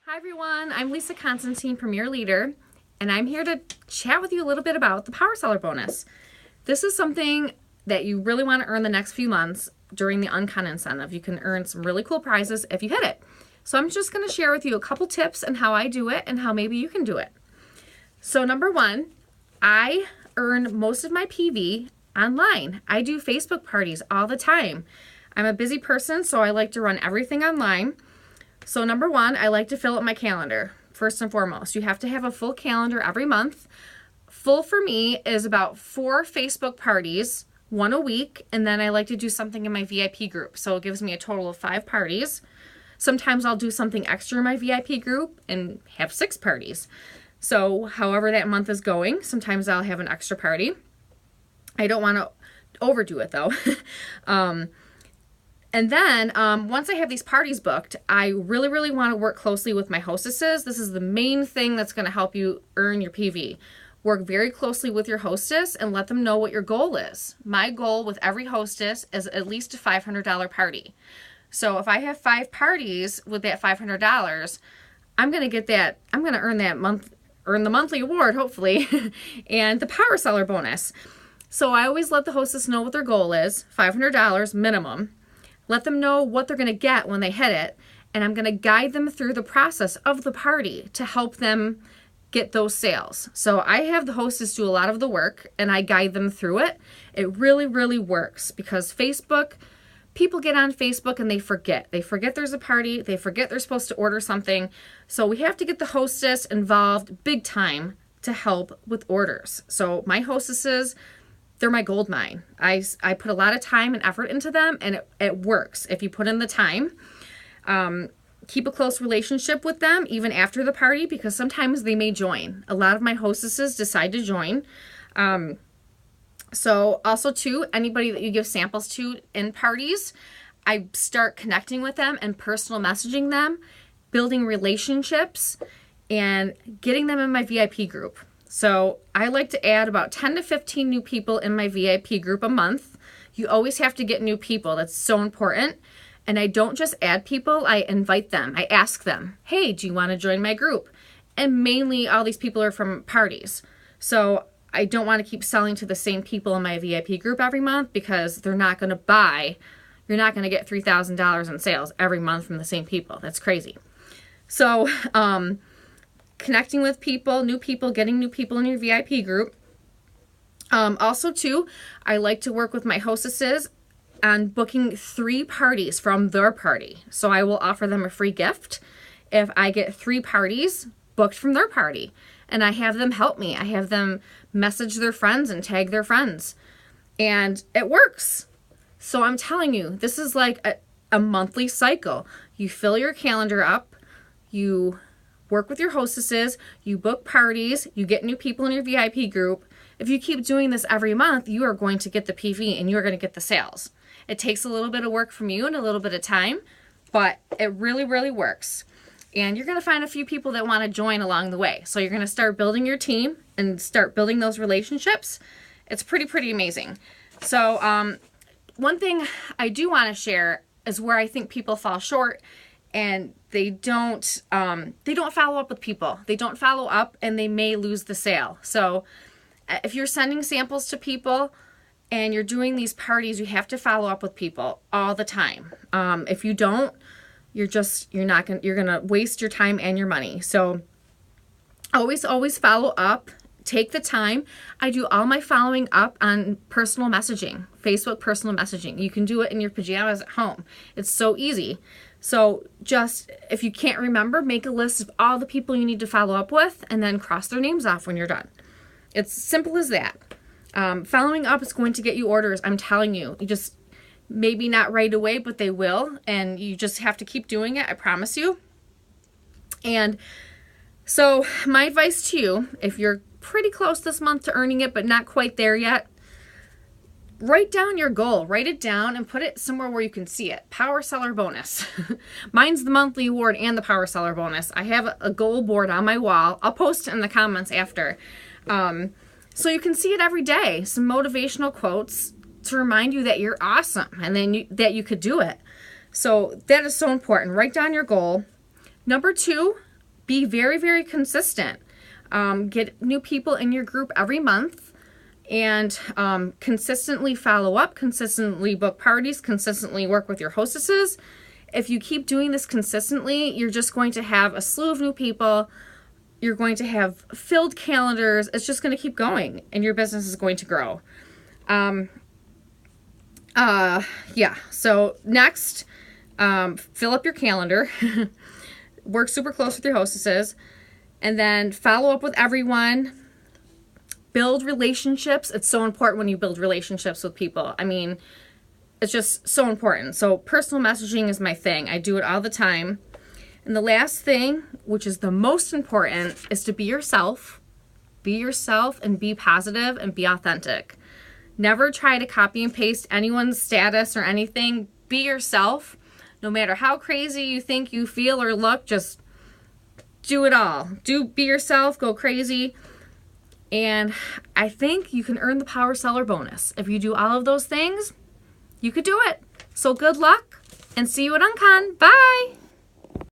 Hi everyone, I'm Lisa Constantine, Premier Leader, and I'm here to chat with you a little bit about the Power Seller Bonus. This is something that you really want to earn the next few months during the Uncon incentive. You can earn some really cool prizes if you hit it. So I'm just going to share with you a couple tips on how I do it and how maybe you can do it. So number one, I earn most of my PV online. I do Facebook parties all the time. I'm a busy person, so I like to run everything online. So number one, I like to fill up my calendar. First and foremost, you have to have a full calendar every month. Full for me is about 4 Facebook parties, 1 a week, and then I like to do something in my VIP group. So it gives me a total of 5 parties. Sometimes I'll do something extra in my VIP group and have 6 parties. So however that month is going, sometimes I'll have an extra party. I don't want to overdo it though. And then once I have these parties booked, I really want to work closely with my hostesses. This is the main thing that's going to help you earn your PV. Work very closely with your hostess and let them know what your goal is. My goal with every hostess is at least a $500 party. So if I have 5 parties with that $500, I'm going to get that. I'm going to earn the monthly award, hopefully, and the Power Seller bonus. So I always let the hostess know what their goal is, $500 minimum. Let them know what they're going to get when they hit it, and I'm going to guide them through the process of the party to help them get those sales. So I have the hostess do a lot of the work, and I guide them through it. It really works because people get on Facebook and they forget. They forget there's a party. They forget they're supposed to order something. So we have to get the hostess involved big time to help with orders. So my hostesses, they're my gold mine. I put a lot of time and effort into them, and it works. If you put in the time, keep a close relationship with them even after the party, because sometimes they may join. A lot of my hostesses decide to join. So also too, anybody that you give samples to in parties, I start connecting with them and personal messaging them, building relationships, and getting them in my VIP group. So I like to add about 10 to 15 new people in my VIP group a month. You always have to get new people. That's so important. And I don't just add people, I invite them. I ask them, hey, do you want to join my group? And mainly all these people are from parties. So I don't want to keep selling to the same people in my VIP group every month because they're not going to buy. You're not going to get $3,000 in sales every month from the same people. That's crazy. So, connecting with people, getting new people in your VIP group. Also too, I like to work with my hostesses on booking 3 parties from their party. So I will offer them a free gift if I get 3 parties booked from their party. And I have them help me. I have them message their friends and tag their friends. And it works. So I'm telling you, this is like a monthly cycle. You fill your calendar up, you work with your hostesses, you book parties, you get new people in your VIP group. If you keep doing this every month, you are going to get the PV and you're going to get the sales. It takes a little bit of work from you and a little bit of time, but it really works. And you're going to find a few people that want to join along the way. So you're going to start building your team and start building those relationships. It's pretty amazing. So one thing I do want to share is where I think people fall short, and they don't follow up with people. They don't follow up and they may lose the sale. So if you're sending samples to people and you're doing these parties, you have to follow up with people all the time. If you don't, you're going to waste your time and your money. So always follow up. Take the time. I do all my following up on personal messaging, Facebook personal messaging. You can do it in your pajamas at home. It's so easy. So just, if you can't remember, make a list of all the people you need to follow up with and then cross their names off when you're done. It's simple as that. Following up is going to get you orders. I'm telling you. You just, maybe not right away, but they will. And you just have to keep doing it. I promise you. And so my advice to you, if you're pretty close this month to earning it, but not quite there yet, write down your goal. Write it down and put it somewhere where you can see it. Power Seller bonus. Mine's the monthly award and the Power Seller bonus. I have a goal board on my wall. I'll post it in the comments after. So you can see it every day. Some motivational quotes to remind you that you're awesome and then that you could do it. So that is so important. Write down your goal. Number 2, Be very, very consistent. Get new people in your group every month, and consistently follow up, consistently book parties, consistently work with your hostesses. If you keep doing this consistently, you're just going to have a slew of new people. You're going to have filled calendars. It's just going to keep going, and your business is going to grow. Yeah. So next, fill up your calendar, work super close with your hostesses, and then follow up with everyone. Build relationships. It's so important when you build relationships with people. I mean, it's just so important. So personal messaging is my thing. I do it all the time. And the last thing, which is the most important, is to be yourself. Be yourself and be positive and be authentic. Never try to copy and paste anyone's status or anything. Be yourself. No matter how crazy you think you feel or look, just do it all. Be yourself, go crazy. And I think you can earn the power seller bonus. If you do all of those things, you could do it. So good luck and see you at UnCon. Bye.